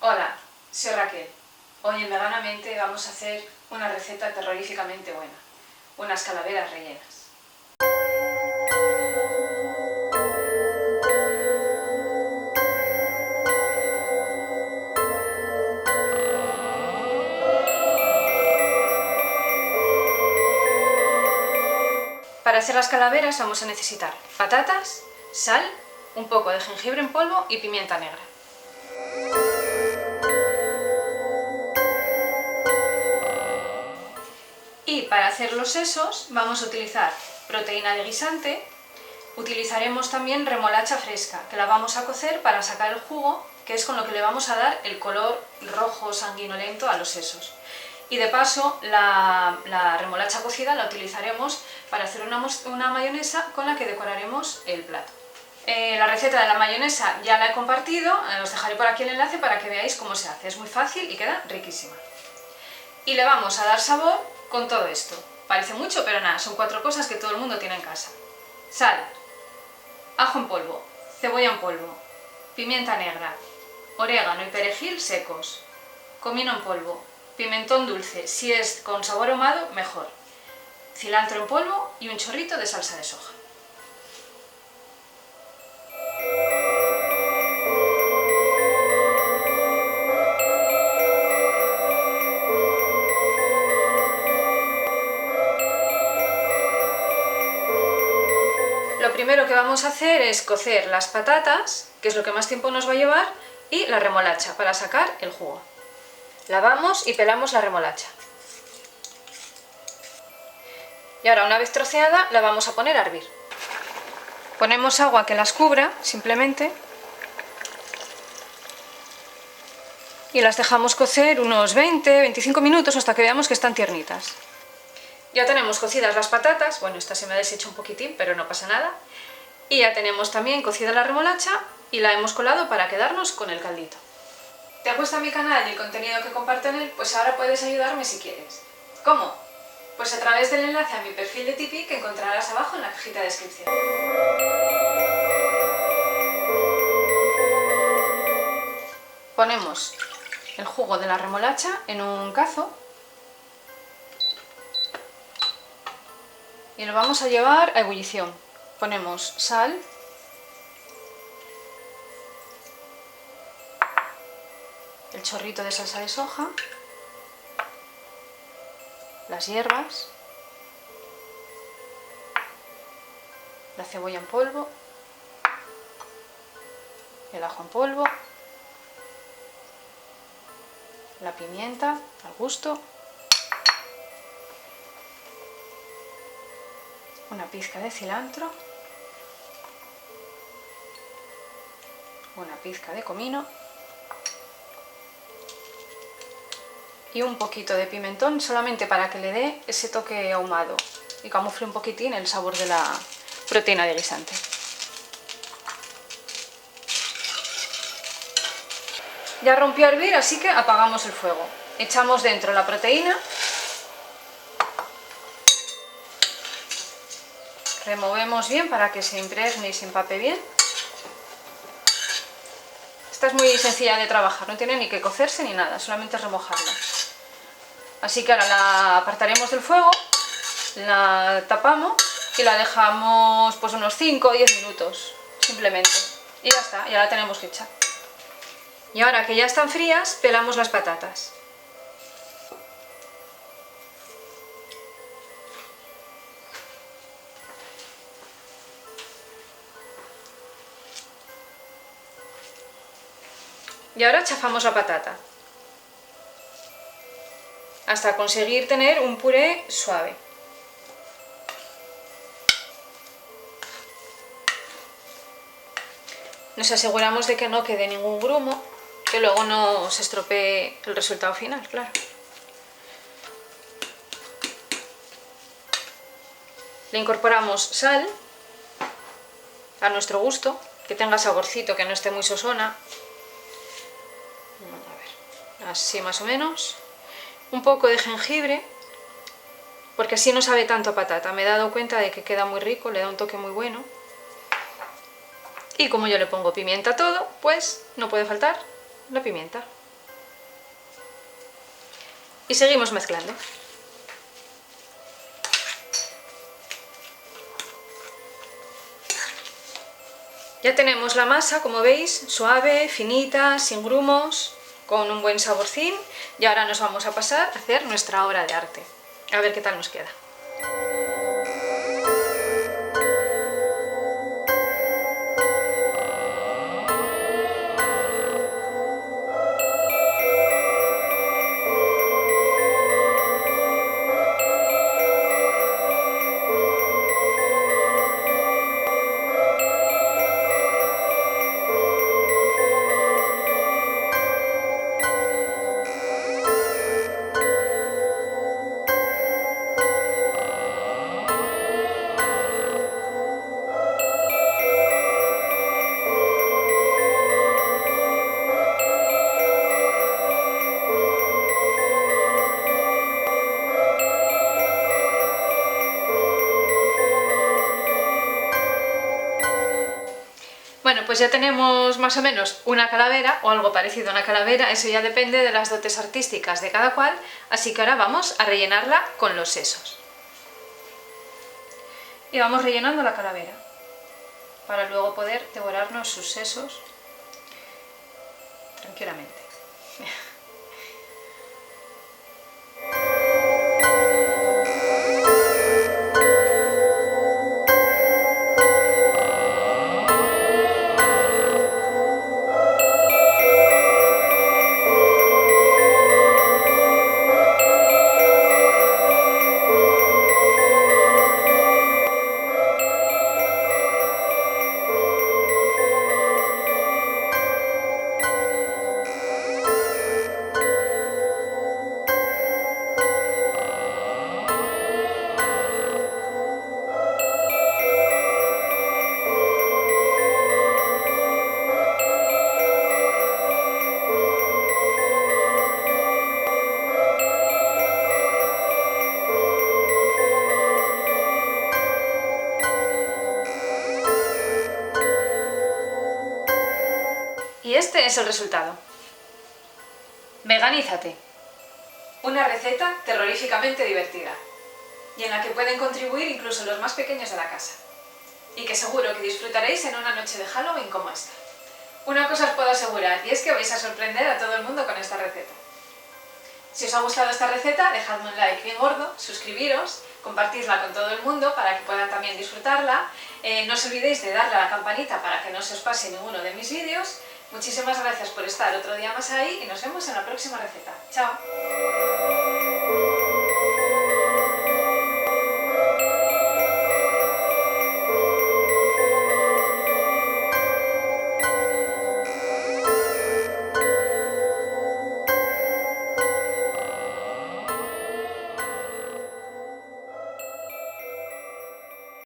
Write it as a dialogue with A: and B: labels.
A: Hola, soy Raquel. Hoy en Veganamente vamos a hacer una receta terroríficamente buena, unas calaveras rellenas. Para hacer las calaveras vamos a necesitar patatas, sal, un poco de jengibre en polvo y pimienta negra. Y para hacer los sesos vamos a utilizar proteína de guisante, utilizaremos también remolacha fresca, que la vamos a cocer para sacar el jugo, que es con lo que le vamos a dar el color rojo sanguinolento a los sesos. Y de paso la remolacha cocida la utilizaremos para hacer una mayonesa con la que decoraremos el plato. La receta de la mayonesa ya la he compartido, os dejaré por aquí el enlace para que veáis cómo se hace, es muy fácil y queda riquísima. Y le vamos a dar sabor con todo esto. Parece mucho, pero nada, son 4 cosas que todo el mundo tiene en casa. Sal, ajo en polvo, cebolla en polvo, pimienta negra, orégano y perejil secos, comino en polvo, pimentón dulce, si es con sabor ahumado, mejor, cilantro en polvo y un chorrito de salsa de soja. Lo primero que vamos a hacer es cocer las patatas, que es lo que más tiempo nos va a llevar, y la remolacha para sacar el jugo. Lavamos y pelamos la remolacha. Y ahora, una vez troceada, la vamos a poner a hervir. Ponemos agua que las cubra, simplemente, y las dejamos cocer unos 20-25 minutos hasta que veamos que están tiernitas. Ya tenemos cocidas las patatas, bueno, esta se me ha deshecho un poquitín, pero no pasa nada. Y ya tenemos también cocida la remolacha y la hemos colado para quedarnos con el caldito. ¿Te gusta mi canal y el contenido que comparto en él? Pues ahora puedes ayudarme si quieres. ¿Cómo? Pues a través del enlace a mi perfil de Tipeee que encontrarás abajo en la cajita de descripción. Ponemos el jugo de la remolacha en un cazo y lo vamos a llevar a ebullición. Ponemos sal, el chorrito de salsa de soja, las hierbas, la cebolla en polvo, el ajo en polvo, la pimienta al gusto, una pizca de cilantro, una pizca de comino y un poquito de pimentón solamente para que le dé ese toque ahumado y camufle un poquitín el sabor de la proteína de guisante. Ya rompió a hervir, así que apagamos el fuego. Echamos dentro la proteína, removemos bien para que se impregne y se empape bien. Esta es muy sencilla de trabajar, no tiene ni que cocerse ni nada, solamente remojarla. Así que ahora la apartaremos del fuego, la tapamos y la dejamos pues unos 5 o 10 minutos, simplemente. Y ya está, ya la tenemos hecha. Y ahora que ya están frías, pelamos las patatas. Y ahora chafamos la patata, hasta conseguir tener un puré suave. Nos aseguramos de que no quede ningún grumo, que luego no se estropee el resultado final, claro. Le incorporamos sal, a nuestro gusto, que tenga saborcito, que no esté muy sosona. A ver, así más o menos. Un poco de jengibre, porque así no sabe tanto a patata. Me he dado cuenta de que queda muy rico, le da un toque muy bueno. Y como yo le pongo pimienta a todo, pues no puede faltar la pimienta. y seguimos mezclando. Ya tenemos la masa, como veis, suave, finita, sin grumos, con un buen saborcín, y ahora nos vamos a pasar a hacer nuestra obra de arte. A ver qué tal nos queda. Bueno, pues ya tenemos más o menos una calavera o algo parecido a una calavera, eso ya depende de las dotes artísticas de cada cual, así que ahora vamos a rellenarla con los sesos. Y vamos rellenando la calavera para luego poder devorarnos sus sesos tranquilamente. Y este es el resultado. Veganízate. Una receta terroríficamente divertida y en la que pueden contribuir incluso los más pequeños de la casa. Y que seguro que disfrutaréis en una noche de Halloween como esta. Una cosa os puedo asegurar y es que vais a sorprender a todo el mundo con esta receta. Si os ha gustado esta receta, dejadme un like bien gordo, suscribiros, compartidla con todo el mundo para que puedan también disfrutarla. No os olvidéis de darle a la campanita para que no se os pase ninguno de mis vídeos. Muchísimas gracias por estar otro día más ahí y nos vemos en la próxima receta. ¡Chao!